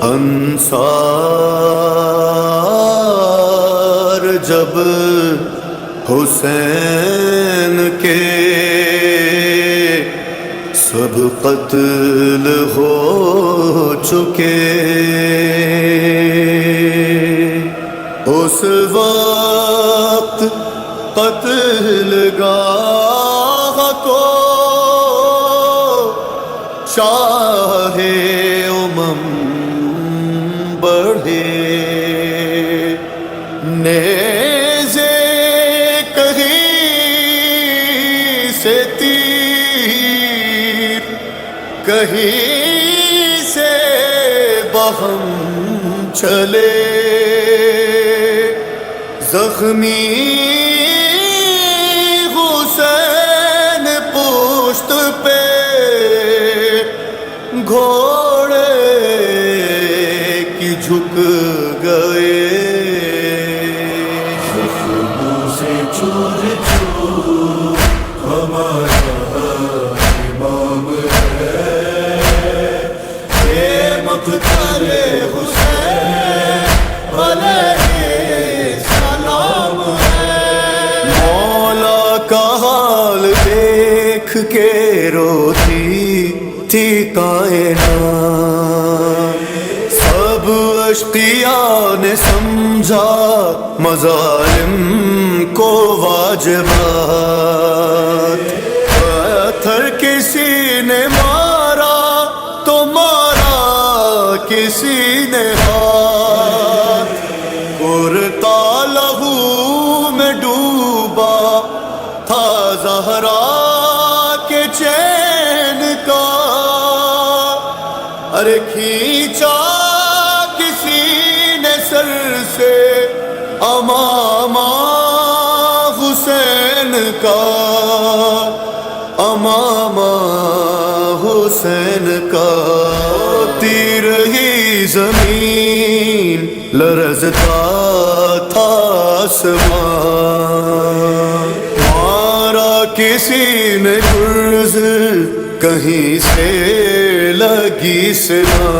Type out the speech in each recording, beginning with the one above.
انصار جب حسین کے سب قتل ہو چکے، اس وقت قتل گاہ کو شاہ امم بڑھے، نیزے کہیں سے تیر، کہیں سے بہم چلے، زخمی حسین پشت پہ گھوڑے کی جھک گئے، زخموں سے چور چور ہمارا امام ہے، یہ مقتل حسین علیہ السلام ہے۔ مولا کا حال دیکھ کے روتی تھی کائنات، سب اشقیاء نے سمجھا مظالم کو واجبات، پتھر کسی نے مارا تو مارا کسی نے ہاتھ، کرتا لہو میں ڈوبا تھا زہرا کے چین کا، ارے کھینچا کسی نے سر سے امامہ حسین کا، امامہ حسین کا، تیر ہی زمین لرزتا تھا آسمان، مارا کسی نے گرز کہیں سے لگی سنا،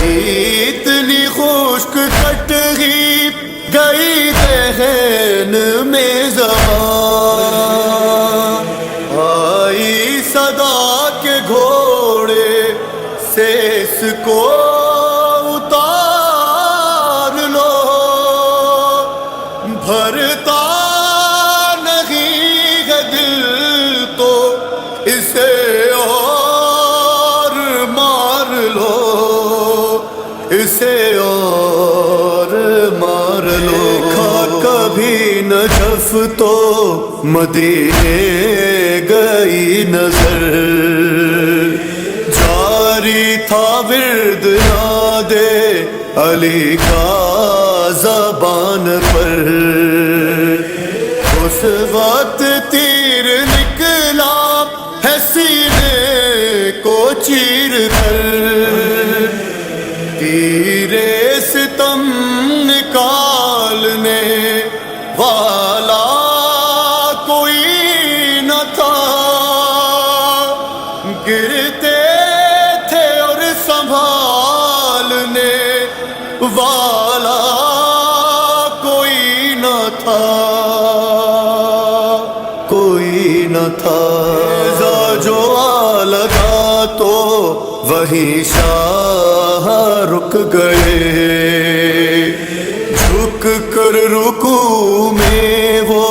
اتنی خشک کٹ ہی گئی دہن میں زبان، آئی صدا کے گھوڑے سے اس کو اتار لو، بھرتا نہیں ہے دل تو اسے اور مار لو، اسے اور مار لو، کبھی نجف تو مدینے گئی نظر، جاری تھا ورد یادے علی کا زبان پر، اس وقت تیر نکلا ہے سینے کو چیر کر، تیرے ستم نکالنے والا کوئی نہ تھا، گرتے تھے اور سنبھالنے والا کوئی نہ تھا، کوئی نہ تھا، جو آ لگا تو وہیں شاہ رک گئے، جھک کر رکوع میں وہ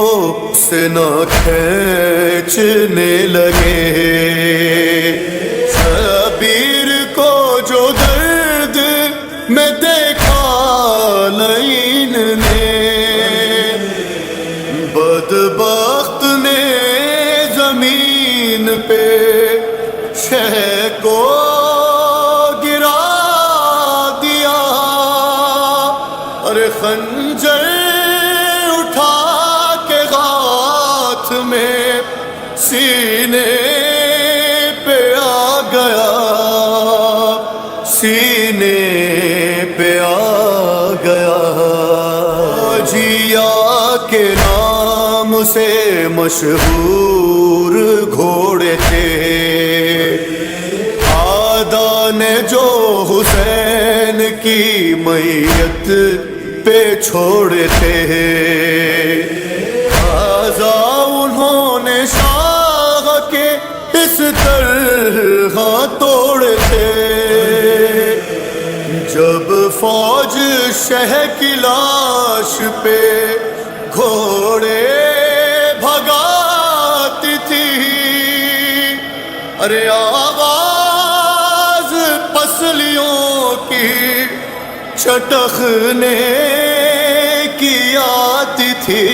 سینہ کھینچنے لگے، شبیر کو جو درد میں دیکھا لعین نے، بدبخت نے زمین پہ شہ کو گرا دیا، اور خنجر اٹھا کے ہاتھ میں سینے پہ آ گیا، سینے پہ آ گیا، جیا کے نام سے مشہور گھوڑے تھے، آدا نے جو حسین کی میت پہ چھوڑے تھے، آزا انہوں نے شاہ کے اس طرح توڑے تھے۔ جب فوج شہ کی لاش پہ گھوڑے بھگاتی تھی، ارے آواز پسلیوں کی چٹخنے کی آتی تھی،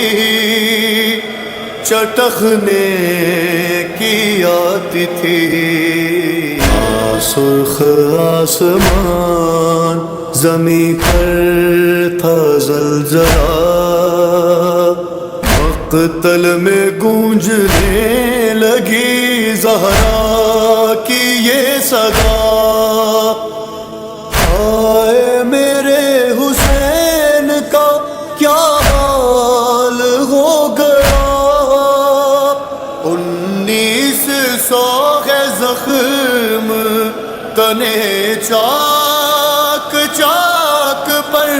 چٹخنے کی آتی تھی۔ سرخ آسمان زمین پر تھا زلزلہ، مقتل میں گونجنے لگی زہرا کی یہ صدا، آئے میرے حسین کا کیا حال ہو گیا، 1900 ہے زخم تنے چاک چاک پر،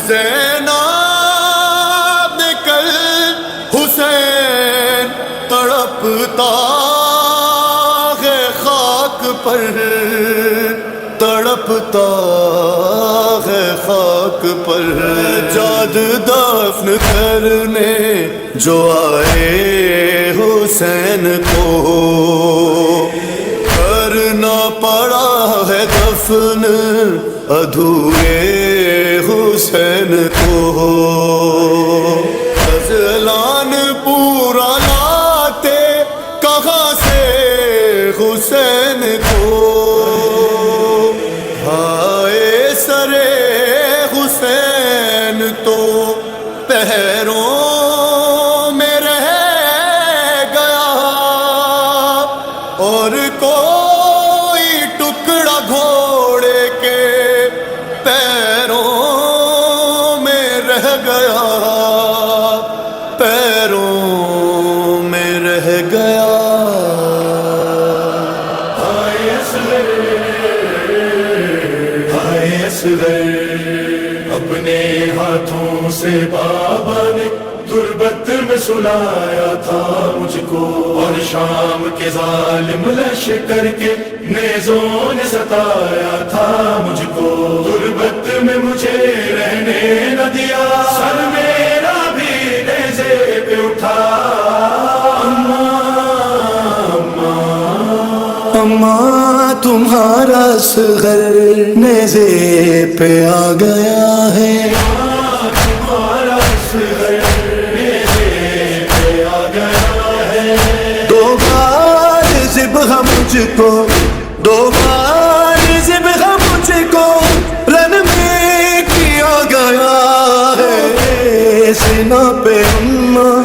زینب نکل حسین تڑپتا ہے خاک پر، تڑپتا ہے خاک پر۔ جاد دفن کرنے جو آئے حسین کو، کرنا پڑا ہے دفن ادھورے حسین کو۔ غزلان پورا لاتے کہاں سے حسین کو، ہائے سرے حسین تو پیروں میں رہ گیا، اور کوئی ٹکڑا گھوڑے کے پیروں میں رہ گیا، پیروں میں رہ گیا۔ اپنے ہاتھوں سے بابا نے تربت میں سلایا تھا مجھ کو، اور شام کے ظالم لشکر کے نیزوں نے ستایا تھا مجھ کو، تربت میں مجھے رہنے نہ دیا، سر میرا بھی نیزے پہ اٹھا، اماں تمہارا اصغر نیزے پہ آ گیا ہے، تمہارا اصغر نیزے پہ آ گیا ہے، دو بار ذبح مجھ کو، دو بار ذبح مجھ کو رن میں کیا گیا ہے، سینہ پہ اماں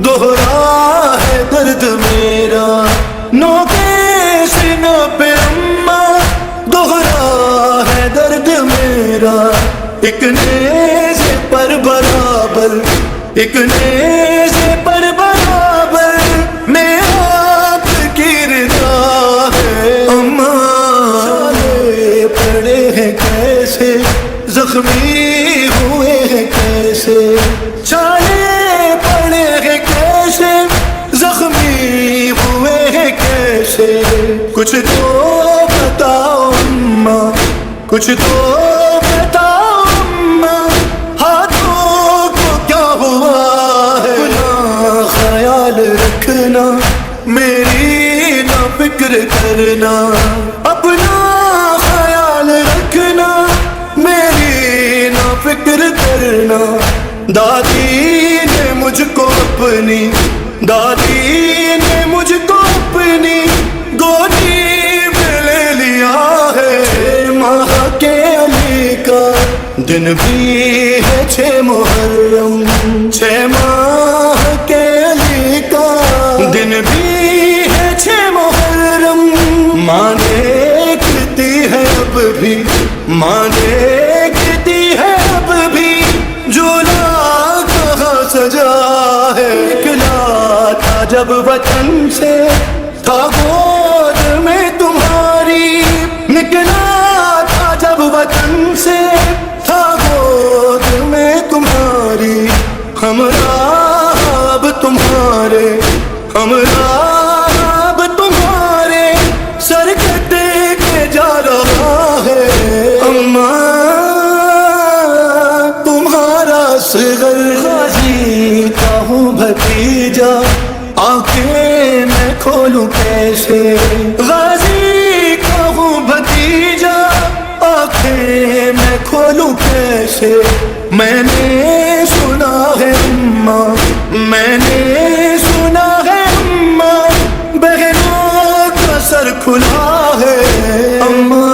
دوہرا ہے درد میرا، نوکے سینہ پہ اماں دوہرا ہے درد میرا، ایک نیزے پر برابر، ایک نیزے پر برابر میں آپ کی رضا ہے، اماں پڑے ہیں کیسے، زخمی ہوئے ہیں کیسے، چھالے پڑے ہیں کیسے، زخمی ہوئے ہیں کیسے، کچھ تو بتاؤ اماں، کچھ تو بتاؤ اماں، ہاتھوں کو کیا ہوا ہے، اپنا خیال رکھنا، میری نہ فکر کرنا، اپنا خیال رکھنا، میری نہ فکر کرنا۔ دادی نے مجھ کو اپنی، دادی نے مجھ کو اپنی گودی میں لے لیا ہے، ماہ کے علی کا دن بھی ہے 6 محرم، 6 ماہ کے علی کا دن بھی ہے 6 محرم، ماں دیکھتی ہے اب بھی، ماں دیکھتی ہے اب بھی، جھولا کہاں سجا ہے، نکلا تھا جب وطن سے، تھا گود میں تمہارے کھولوں کیسے غازی کا ہوں بھتیجا آنکھیں میں کھولوں کیسے میں نے سنا ہے اماں میں نے سنا ہے اماں بہنوں کا سر کھلا ہے اماں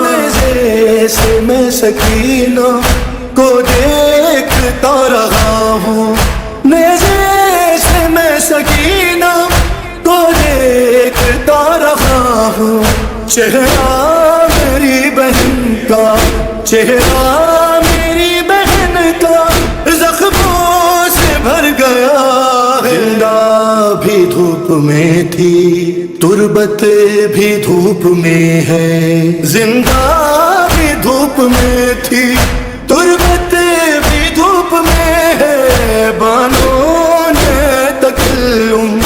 نیزے سے میں سکینہ کو دیکھتا رہا ہوں نیزے سے میں سکینہ کو دیکھتا رہا ہوں چہرہ میری بہن کا چہرہ میری بہن کا زخموں سے بھر گیا ہے زندہ بھی دھوپ میں تھی تربت بھی دھوپ میں ہے زندہ بھی دھوپ میں تھی تربت بھی دھوپ میں ہے بانوں نے تکلم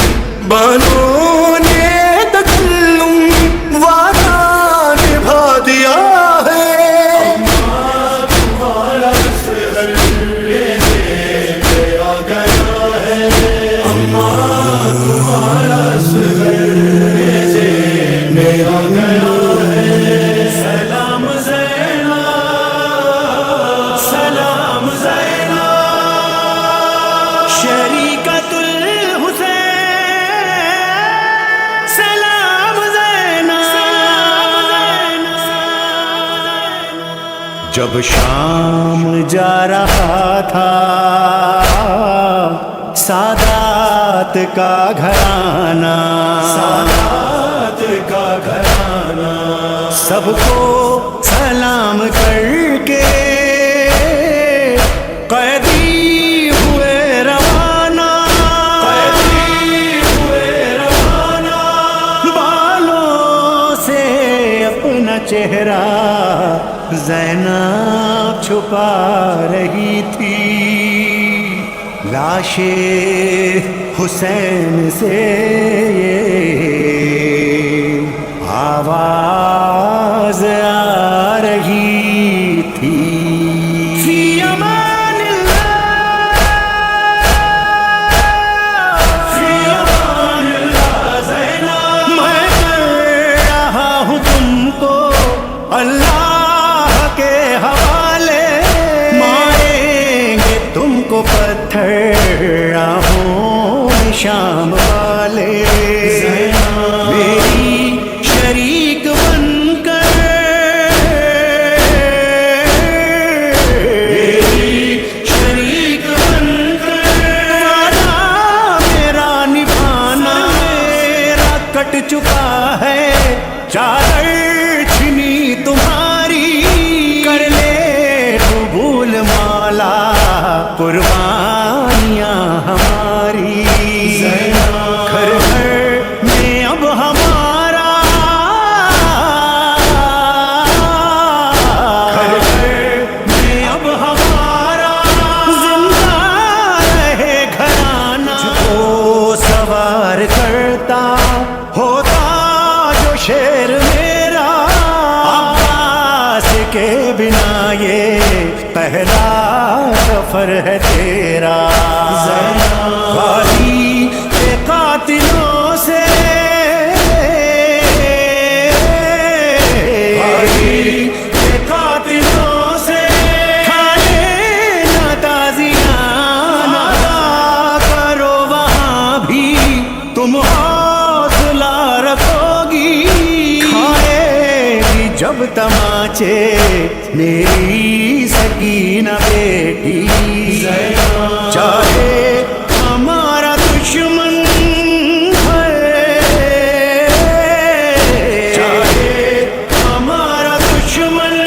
بانوں نے تکلم وعدہ نبھا دیا ہے تمہارا سحر لینے آ گیا ہے تمہارا سحر لینے آ گیا ہے سلام زینب سلام زینب شریکۃ الحسین سلام زینب جب شام جا رہا تھا سادات کا گھرانہ سادات کا گھرانہ سب کو سلام کر کے قیدی ہوئے روانہ بالوں سے اپنا چہرہ زینب چھپا رہی تھی لاش حسین سے آواز آ رہی تھی فی امان اللہ فی امان اللہ زینب میں کر رہا ہوں تم کو اللہ کے حوالے ماریں گے تم کو پتھر راہوں میں شام والے میری شریک بن کر میری شریک بن کر وعدہ میرا نبھانا میرا کٹ چکا ہے چادر چھنی تمہاری کر لے قبول مولا قربانیاں ہماری گھر گھر میں اب ہمارا گھر گھر میں اب ہمارا زندہ رہے گھرانہ کو سوار کرتا ہوتا جو شیر میرا عباس کے بنا یہ پہلا سفر ہے تیرا غازی کے قاتلوں سے غازی کے قاتلوں سے کھانے نہ تازیاں نہ کرو وہاں بھی تم حوصلہ رکھو گی کھائے گی جب تماچے میری سکینہ بیٹی چاہے ہمارا دشمن ہے چاہے ہمارا دشمن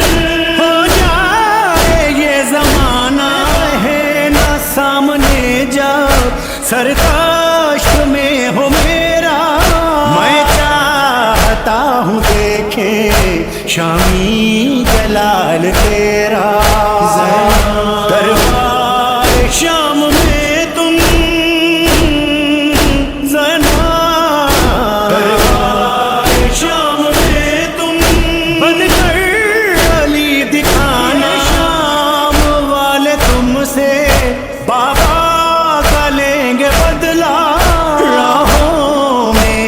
ہو جائے یہ زمانہ ہے نہ سامنے جاؤ سرکش میں ہو میرا میں چاہتا ہوں دیکھیں شامی جلال تیرا دربار شام میں تم زینب دربار شام میں تم بن کر علی دکھانا شام والے تم سے بابا کا لیں گے بدلا راہوں میں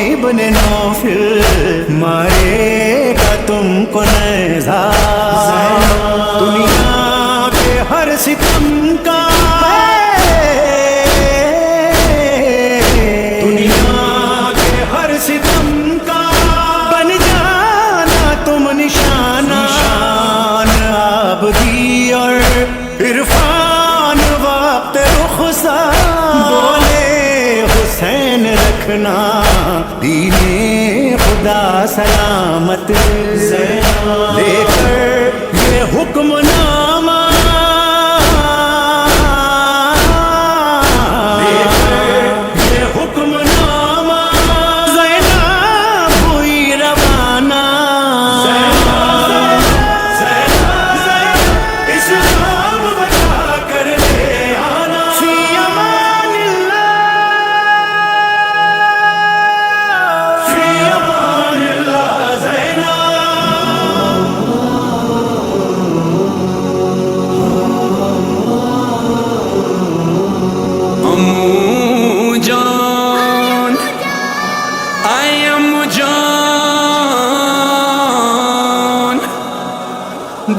سلامت لے کر یہ حکم نامہ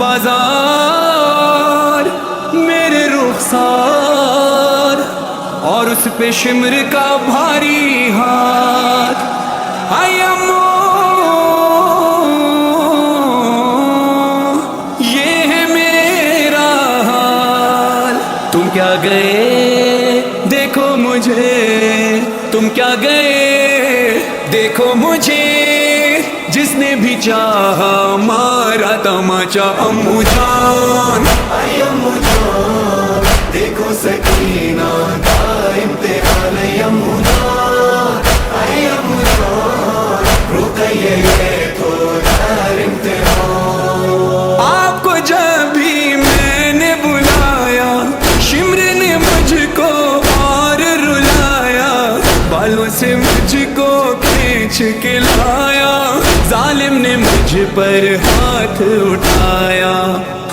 بازار میرے رخسار اور اس پہ شمر کا بھاری ہاتھ آئی امو یہ ہے میرا حال تم کیا گئے دیکھو مجھے تم کیا گئے دیکھو مجھے جس نے بھی چاہا مارا تماچا امو جان اے امو جان دیکھو سکینہ کا امتحان اے امو جان اے امو جان رکیے یہ تو دار امتحان آپ کو جب بھی میں نے بلایا شمر نے مجھ کو اور رلایا بالوں سے مجھ کو کھینچ کے لایا ظالم نے مجھ پر ہاتھ اٹھایا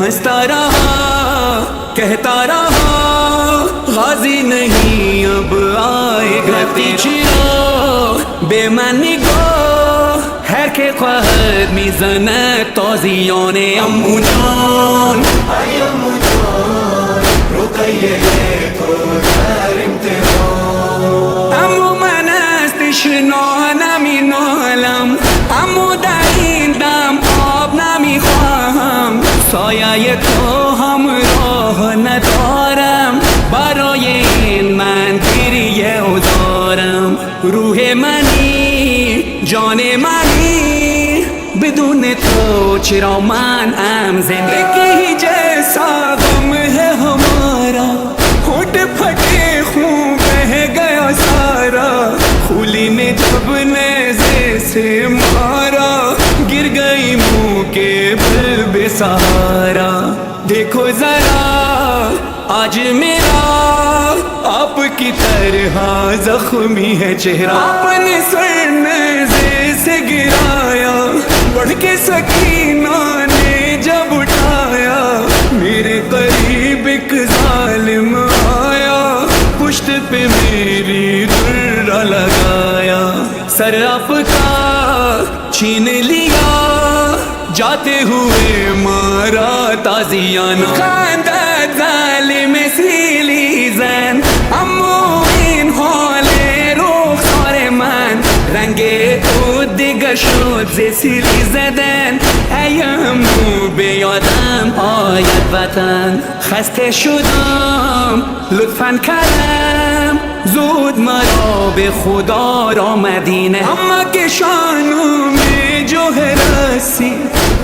ہنستا رہا کہتا رہا غازی نہیں اب آئے گا تیجیو بے معنی گو ہر کے خواہد میزن توزیون امو جان اے امو جان رکیے یہ تو دار امتحان امو من است تشنه نمی‌نالم اما در این دم آب نمیخواهم سایه تو همراه ندارم برای این من گریه دارم روح منی جان منی بدون تو چرا من ام زندگی جیسا غم ہے ہمارا ہوٹ پھٹے خون بہہ گیا سارا خولی نے جب نیزے سے مارا گر گئی منہ کے بل بے سہارا دیکھو ذرا آج میرا آپ کی طرح زخمی ہے چہرہ اپنے سر نیزے سے گرایا بڑھ کے سکینہ نے جب اٹھایا میرے قریب ایک ظالم آیا پشت پہ میری درہ لگایا سر آپ کا چھین لیا جاتے ہوئے مارا تازیان خاندت ظالم سیلی زن امو این حال رخسار من رنگ تو دیگر شد ز سیلی زدن ایامو به یادم آید وطن خسته شدم لطفاً کرم زود مرا به خدا را مدینه اما که شانوں میں جو ہے رسی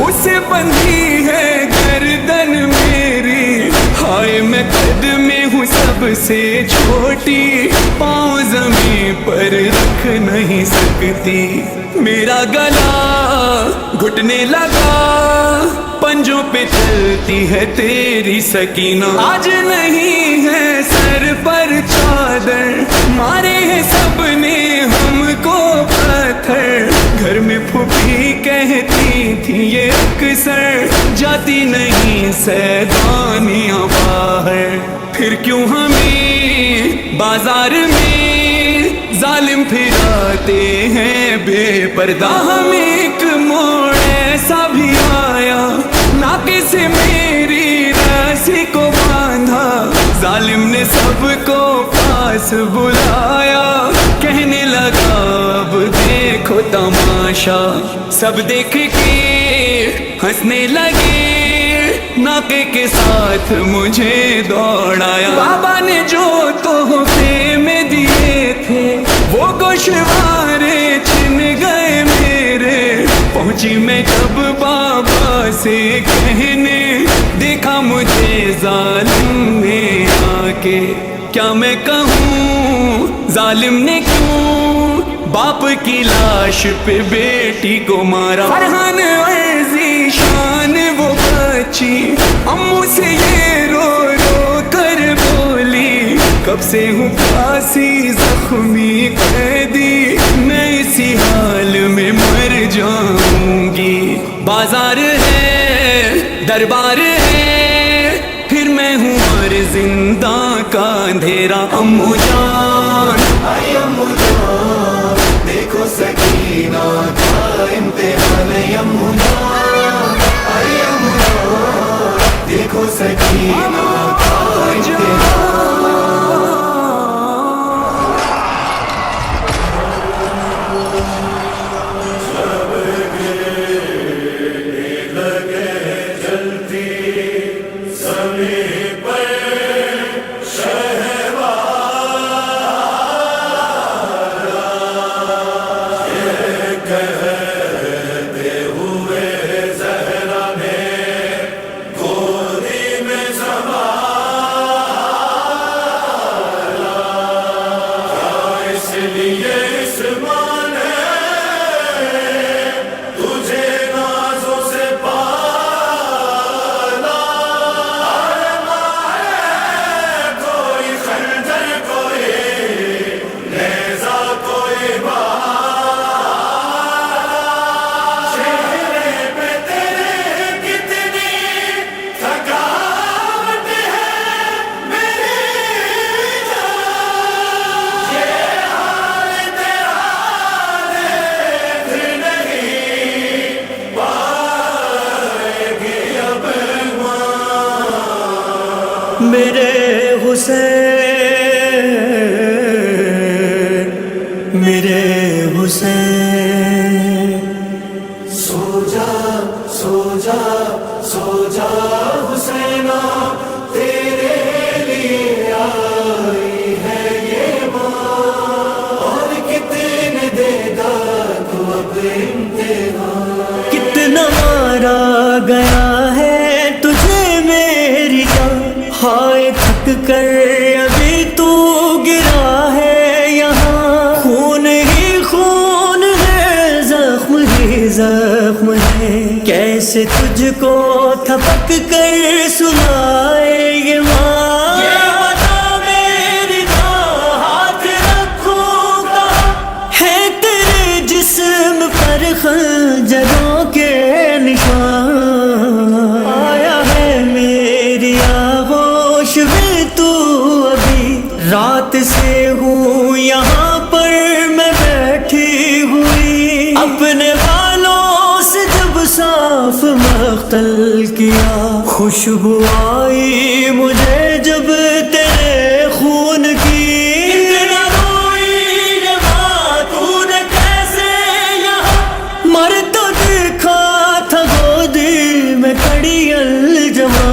اسے بندھی ہے گردن میری ہائے میں قد میں ہوں سب سے چھوٹی پاؤں زمین پر رکھ نہیں سکتی میرا گلا گھٹنے لگا پنجوں پہ چلتی ہے تیری سکینہ آج نہیں ہے سر پر چادر مارے ہیں سب نے ہم کو پتھر گھر میں پھوپھی کہتی تھی یہ اکثر جاتی نہیں سیدانیاں باہر پھر کیوں ہمیں بازار میں ظالم پھراتے ہیں بے پردہ ہمیں ایک موڑ ایسا بھی آیا ناکے سے میری رسی کو باندھا ظالم نے سب کو پاس بلایا کہنے لگا اب دیکھو تماشا سب دیکھ کے ہنسنے لگے ناکے کے ساتھ مجھے دوڑایا بابا نے جو تحفے میں دیے تھے وہ گوشوارے چھن گئے میرے پہنچی میں کب بابا سے کہنے دیکھا مجھے ظالم نے آ کے. کیا میں کہوں ظالم نے کیوں باپ کی لاش پہ بیٹی کو مارا. فرحان عزیز شان وہ بچی امو سے یہ رو رو کر بولی کب سے ہوں پاسی زخمی قیدی میں اسی حال میں مر جاؤں گی. بازار ہے دربار ہے پھر میں ہوں اور زندہ کا اندھیرا. امو جان آئی امو جان دیکھو سکینہ کا امتحان. امو جان آئی امو جان دیکھو سکینہ کا امتحان. میرے حسین میرے حسین. سو جا سو جا سو جا حسینہ تیرے لیے آئی ہے یہ ماں اور کتنے دے گا تو اب امتحان. کتنا مارا گیا ہے تجھے میری جان ہائے تھک کر ابھی تو گرا ہے یہاں. خون ہی خون ہے زخم ہی زخم ہے کیسے تجھ کو تھپک کر سنائے یہ ماں. یہ بتا میری ماں ہاتھ رکھوں گا ہے تیرے جسم پر خنجروں کے نشان. آیا ہے میری آغوش میں تو ابھی رات سے ہوں یہاں پر میں بیٹھی ہوئی. اپنے بالوں سے جب صاف مختل کیا خوشبو آئی مجھے جب تیرے خون کی. اتنا روئی یہ ماں تو نے کیسے یہاں مر تو دیکھا تھا گودی میں کڑی الجوان.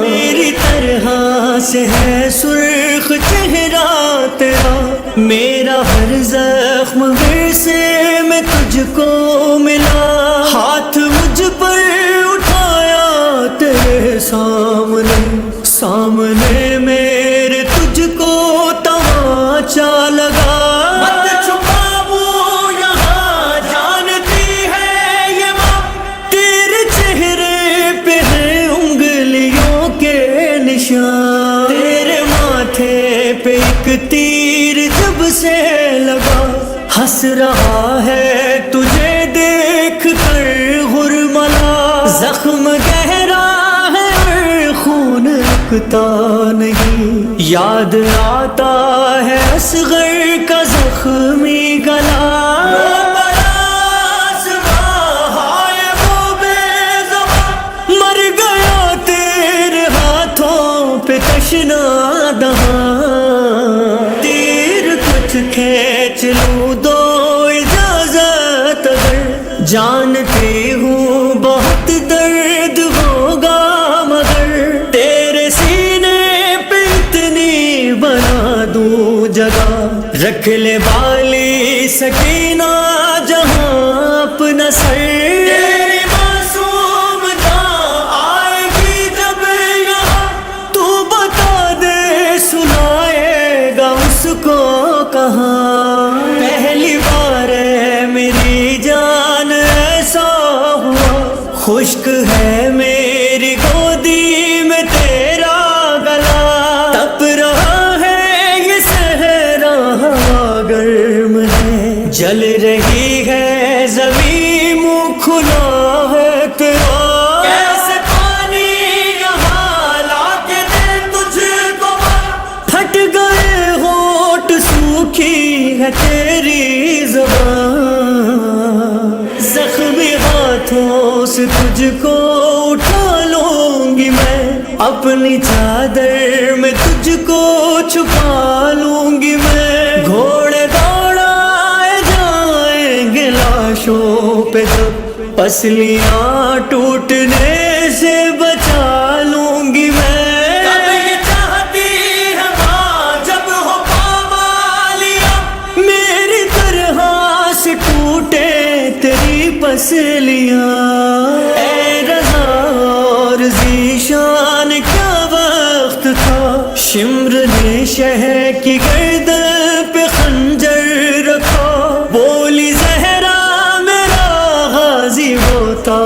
میری طرح سے ہے سرخ چہرہ تیرا میرا ہر زخم ورثے میں تجھ کو ملا. ہاتھ مجھ پر اٹھایا تیرے سامنے سامنے میرے تجھ کو تماچا لگا. مت چھپاؤ یہاں جانتی ہے یہ ماں تیرے چہرے پہ ہے انگلیوں کے نشان. تیرے ماتھے پہ ایک تیر جب سے لگا ہنس رہا ہے تجھے دیکھ کر غرملا. زخم گہرا ہے خون رکتا نہیں یاد آتا ہے اصغر کا زخمی گلا. مر گیا تیرے ہاتھوں پہ تشنا دہاں. تیر کچھ کھینچ لوں دو اجازت اگر جانتی ہوں بہت درد ہوگا مگر تیرے سینے پہ اتنی بنا دوں جگہ. رکھ لے بالی سکینہ جہاں اپنا سر خشک ہے میری گودی میں تیرا گلا، تپ رہا ہے یہ صحرا ہوا گرم ہے، جل رہی ہے زمین منہ کھلا ہے تیرا، کیسے پانی یہاں لا کے دے تجھ کو، پھٹ گئے ہونٹ سوکھی ہے تیری زبان، زخمی ہاتھوں سے تجھ کو اٹھا لوں گی میں، اپنی چادر میں تجھ کو چھپا لوں گی میں، گھوڑے دوڑائے جائیں گے لاشوں پہ جب پسلیاں ٹوٹنے سے بچا لوں گی میں، کب یہ چاہتی ہے ماں جب ہو پامالیاں، میری طرح سے ٹوٹے تیری پسلیاں، اے رضا اور ذیشان کیا وقت تھا، شمر نے شہر کی گردن پہ خنجر رکھا، بولی زہرا میرا غازی ہوتا